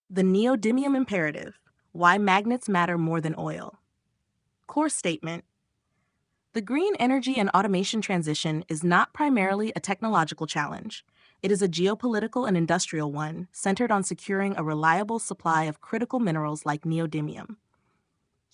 The Neodymium Imperative: Why Magnets Matter More Than Oil. Core statement: the green energy and automation transition is not primarily a technological challenge. It is a geopolitical and industrial one centered on securing a reliable supply of critical minerals like neodymium.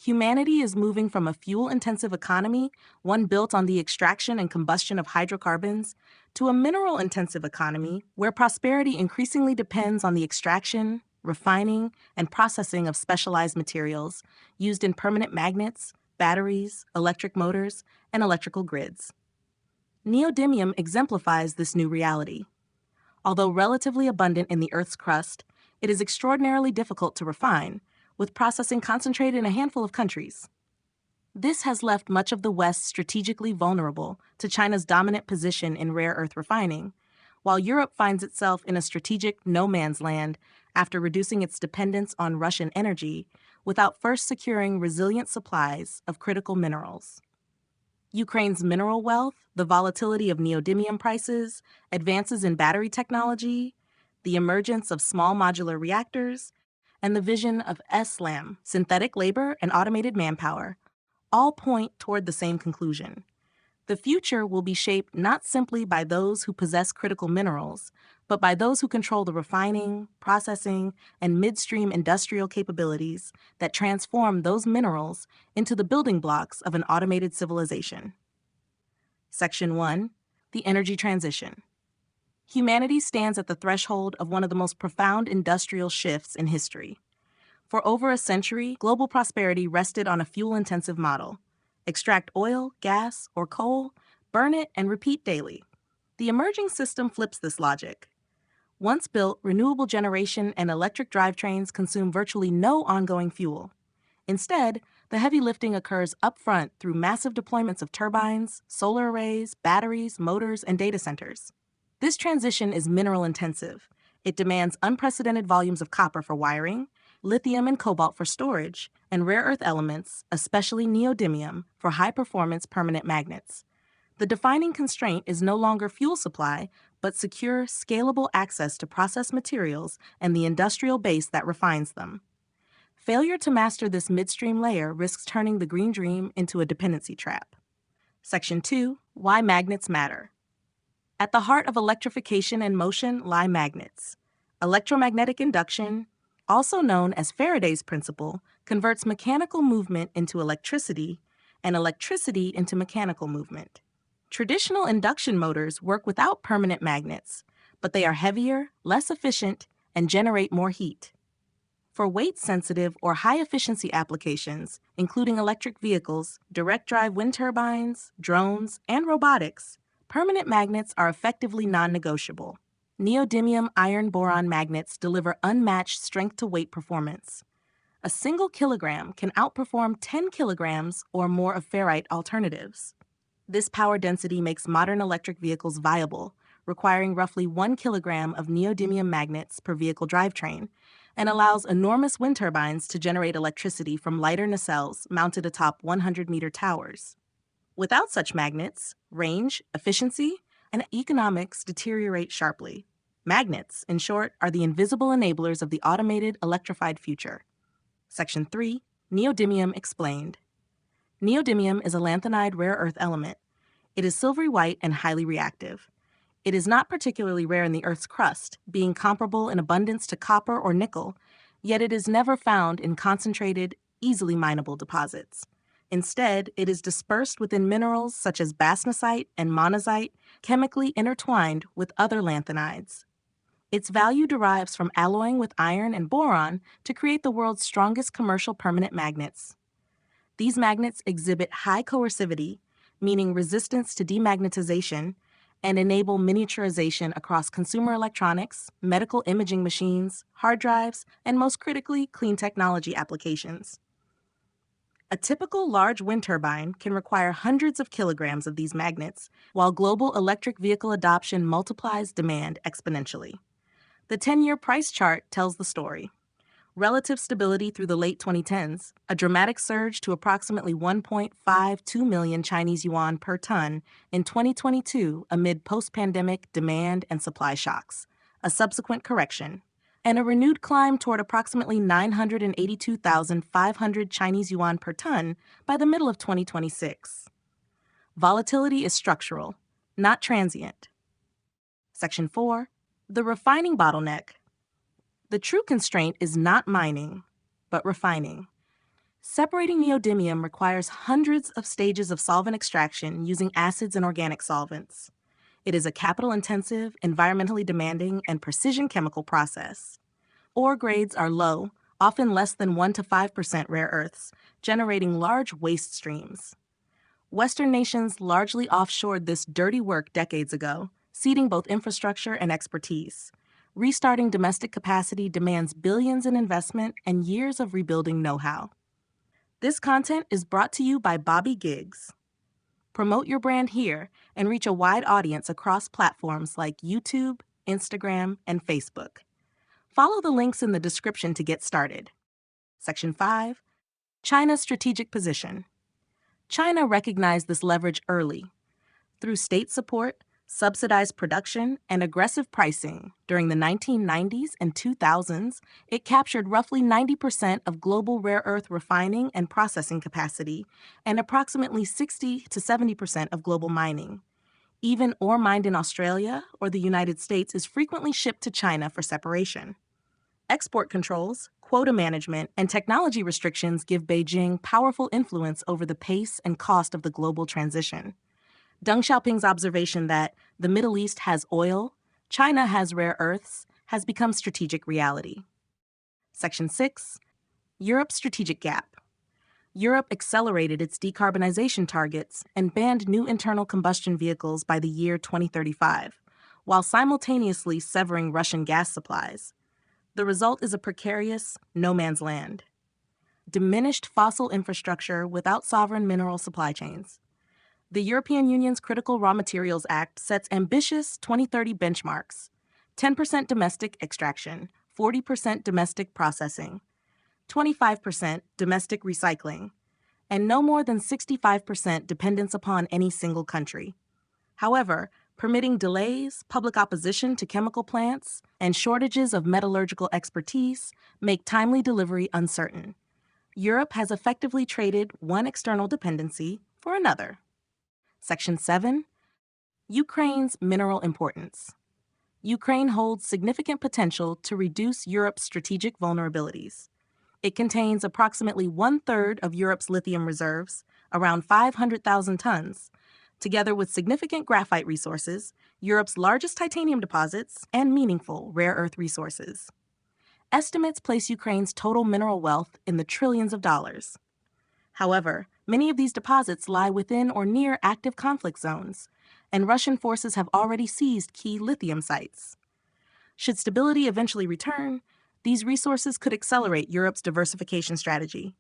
Humanity is moving from a fuel-intensive economy, one built on the extraction and combustion of hydrocarbons, to a mineral-intensive economy where prosperity increasingly depends on the extraction, refining, and processing of specialized materials used in permanent magnets, batteries, electric motors, and electrical grids. Neodymium exemplifies this new reality. Although relatively abundant in the Earth's crust, it is extraordinarily difficult to refine, with processing concentrated in a handful of countries. This has left much of the West strategically vulnerable to China's dominant position in rare earth refining, while Europe finds itself in a strategic no man's land after reducing its dependence on Russian energy without first securing resilient supplies of critical minerals. Ukraine's mineral wealth, the volatility of neodymium prices, advances in battery technology, the emergence of small modular reactors, and the vision of SLAM, synthetic labor and automated manpower, all point toward the same conclusion. The future will be shaped not simply by those who possess critical minerals, but by those who control the refining, processing, and midstream industrial capabilities that transform those minerals into the building blocks of an automated civilization. Section 1. The Energy Transition. Humanity stands at the threshold of one of the most profound industrial shifts in history. For over a century, global prosperity rested on a fuel-intensive model. Extract oil, gas, or coal, burn it, and repeat daily. The emerging system flips this logic. Once built, renewable generation and electric drivetrains consume virtually no ongoing fuel. Instead, the heavy lifting occurs upfront through massive deployments of turbines, solar arrays, batteries, motors, and data centers. This transition is mineral-intensive. It demands unprecedented volumes of copper for wiring, lithium and cobalt for storage, and rare earth elements, especially neodymium, for high-performance permanent magnets. The defining constraint is no longer fuel supply, but secure, scalable access to processed materials and the industrial base that refines them. Failure to master this midstream layer risks turning the green dream into a dependency trap. Section 2. Why Magnets Matter. At the heart of electrification and motion lie magnets. Electromagnetic induction, also known as Faraday's principle, converts mechanical movement into electricity and electricity into mechanical movement. Traditional induction motors work without permanent magnets, but they are heavier, less efficient, and generate more heat. For weight-sensitive or high-efficiency applications, including electric vehicles, direct-drive wind turbines, drones, and robotics, permanent magnets are effectively non-negotiable. Neodymium iron-boron magnets deliver unmatched strength-to-weight performance. A single kilogram can outperform 10 kilograms or more of ferrite alternatives. This power density makes modern electric vehicles viable, requiring roughly 1 kilogram of neodymium magnets per vehicle drivetrain, and allows enormous wind turbines to generate electricity from lighter nacelles mounted atop 100-meter towers. Without such magnets, range, efficiency, and economics deteriorate sharply. Magnets, in short, are the invisible enablers of the automated, electrified future. Section 3. Neodymium Explained. Neodymium is a lanthanide rare earth element. It is silvery white and highly reactive. It is not particularly rare in the Earth's crust, being comparable in abundance to copper or nickel, yet it is never found in concentrated, easily mineable deposits. Instead, it is dispersed within minerals such as bastnasite and monazite, chemically intertwined with other lanthanides. Its value derives from alloying with iron and boron to create the world's strongest commercial permanent magnets. These magnets exhibit high coercivity, meaning resistance to demagnetization, and enable miniaturization across consumer electronics, medical imaging machines, hard drives, and most critically, clean technology applications. A typical large wind turbine can require hundreds of kilograms of these magnets, while global electric vehicle adoption multiplies demand exponentially. The 10-year price chart tells the story. Relative stability through the late 2010s, a dramatic surge to approximately 1.52 million Chinese yuan per ton in 2022 amid post-pandemic demand and supply shocks, a subsequent correction, and a renewed climb toward approximately 982,500 Chinese yuan per ton by the middle of 2026. Volatility is structural, not transient. Section 4. The refining bottleneck. The true constraint is not mining, but refining. Separating neodymium requires hundreds of stages of solvent extraction using acids and organic solvents. It is a capital-intensive, environmentally demanding, and precision chemical process. Ore grades are low, often less than 1 to 5% rare earths, generating large waste streams. Western nations largely offshored this dirty work decades ago, ceding both infrastructure and expertise. Restarting domestic capacity demands billions in investment and years of rebuilding know-how. This content is brought to you by Bobby Giggs. Promote your brand here and reach a wide audience across platforms like YouTube, Instagram, and Facebook. Follow the links in the description to get started. Section 5. China's strategic position. China recognized this leverage early. Through state support, subsidized production, and aggressive pricing during the 1990s and 2000s, it captured roughly 90% of global rare earth refining and processing capacity and approximately 60 to 70% of global mining. Even ore mined in Australia or the United States is frequently shipped to China for separation. Export controls, quota management, and technology restrictions give Beijing powerful influence over the pace and cost of the global transition. Deng Xiaoping's observation that the Middle East has oil, China has rare earths, has become strategic reality. Section 6. Europe's strategic gap. Europe accelerated its decarbonization targets and banned new internal combustion vehicles by the year 2035, while simultaneously severing Russian gas supplies. The result is a precarious no man's land. Diminished fossil infrastructure without sovereign mineral supply chains. The European Union's Critical Raw Materials Act sets ambitious 2030 benchmarks: 10% domestic extraction, 40% domestic processing, 25% domestic recycling, and no more than 65% dependence upon any single country. However, permitting delays, public opposition to chemical plants, and shortages of metallurgical expertise make timely delivery uncertain. Europe has effectively traded one external dependency for another. Section 7. Ukraine's mineral importance. Ukraine holds significant potential to reduce Europe's strategic vulnerabilities. It contains approximately one-third of Europe's lithium reserves, around 500,000 tons, together with significant graphite resources, Europe's largest titanium deposits, and meaningful rare earth resources. Estimates place Ukraine's total mineral wealth in the trillions of dollars. However, many of these deposits lie within or near active conflict zones, and Russian forces have already seized key lithium sites. Should stability eventually return, these resources could accelerate Europe's diversification strategy.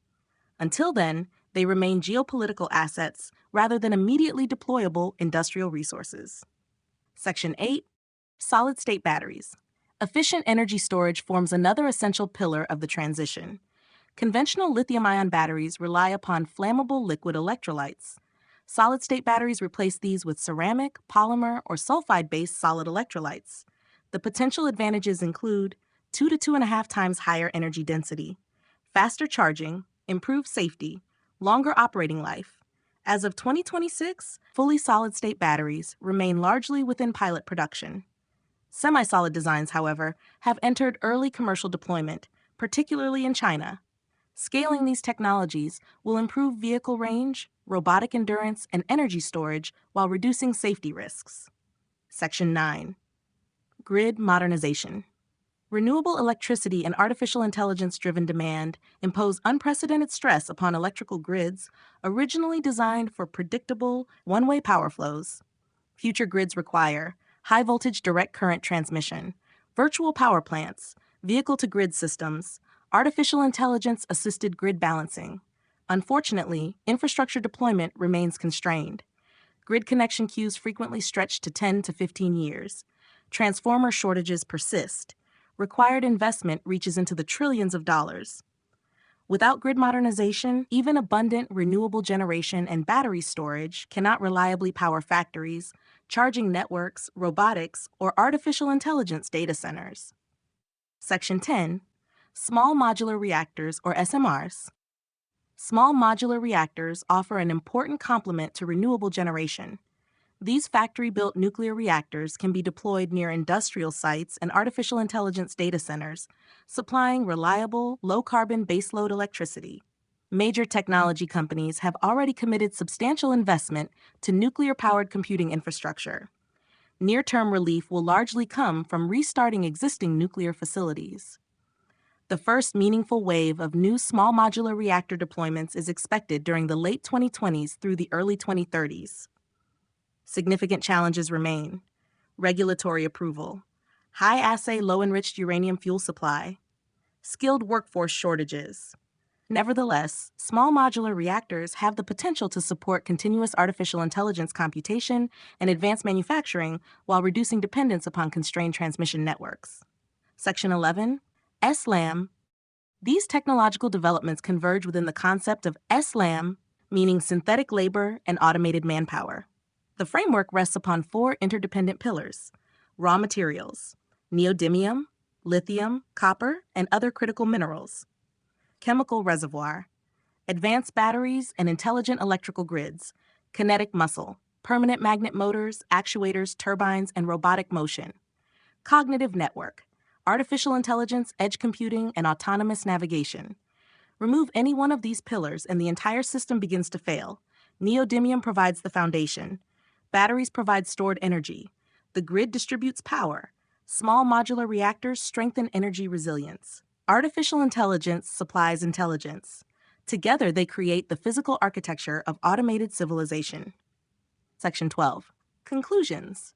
Until then, they remain geopolitical assets rather than immediately deployable industrial resources. Section 8. Solid-state batteries. Efficient energy storage forms another essential pillar of the transition. Conventional lithium-ion batteries rely upon flammable liquid electrolytes. Solid-state batteries replace these with ceramic, polymer, or sulfide-based solid electrolytes. The potential advantages include 2 to 2.5 times higher energy density, faster charging, improved safety, longer operating life. As of 2026, fully solid-state batteries remain largely within pilot production. Semi-solid designs, however, have entered early commercial deployment, particularly in China. Scaling these technologies will improve vehicle range, robotic endurance, and energy storage while reducing safety risks. Section 9. Grid modernization. Renewable electricity and artificial intelligence-driven demand impose unprecedented stress upon electrical grids originally designed for predictable, one-way power flows. Future grids require high-voltage direct current transmission, virtual power plants, vehicle-to-grid systems, artificial intelligence-assisted grid balancing. Unfortunately, infrastructure deployment remains constrained. Grid connection queues frequently stretch to 10 to 15 years. Transformer shortages persist. Required investment reaches into the trillions of dollars. Without grid modernization, even abundant renewable generation and battery storage cannot reliably power factories, charging networks, robotics, or artificial intelligence data centers. Section 10. Small modular reactors, or SMRs. Small modular reactors offer an important complement to renewable generation. These factory-built nuclear reactors can be deployed near industrial sites and artificial intelligence data centers, supplying reliable, low-carbon baseload electricity. Major technology companies have already committed substantial investment to nuclear-powered computing infrastructure. Near-term relief will largely come from restarting existing nuclear facilities. The first meaningful wave of new small modular reactor deployments is expected during the late 2020s through the early 2030s. Significant challenges remain: regulatory approval, high-assay low-enriched uranium fuel supply, skilled workforce shortages. Nevertheless, small modular reactors have the potential to support continuous artificial intelligence computation and advanced manufacturing while reducing dependence upon constrained transmission networks. Section 11. SLAM. These technological developments converge within the concept of SLAM, meaning synthetic labor and automated manpower. The framework rests upon four interdependent pillars: raw materials, neodymium, lithium, copper, and other critical minerals; chemical reservoir, advanced batteries and intelligent electrical grids; kinetic muscle, permanent magnet motors, actuators, turbines, and robotic motion; cognitive network, artificial intelligence, edge computing, and autonomous navigation. Remove any one of these pillars and the entire system begins to fail. Neodymium provides the foundation. Batteries provide stored energy. The grid distributes power. Small modular reactors strengthen energy resilience. Artificial intelligence supplies intelligence. Together, they create the physical architecture of automated civilization. Section 12. Conclusions.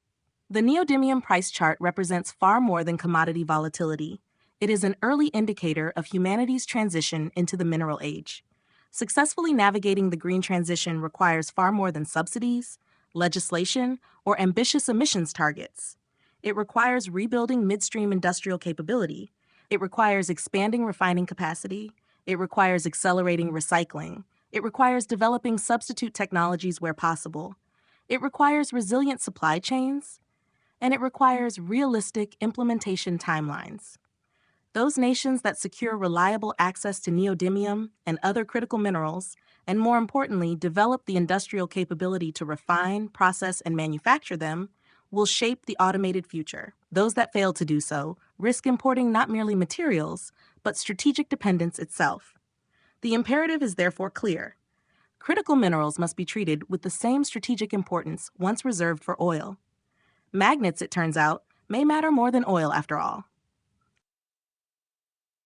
The neodymium price chart represents far more than commodity volatility. It is an early indicator of humanity's transition into the mineral age. Successfully navigating the green transition requires far more than subsidies, legislation, or ambitious emissions targets. It requires rebuilding midstream industrial capability. It requires expanding refining capacity. It requires accelerating recycling. It requires developing substitute technologies where possible. It requires resilient supply chains. And it requires realistic implementation timelines. Those nations that secure reliable access to neodymium and other critical minerals, and more importantly, develop the industrial capability to refine, process, and manufacture them, will shape the automated future. Those that fail to do so risk importing not merely materials, but strategic dependence itself. The imperative is therefore clear. Critical minerals must be treated with the same strategic importance once reserved for oil. Magnets, it turns out, may matter more than oil after all.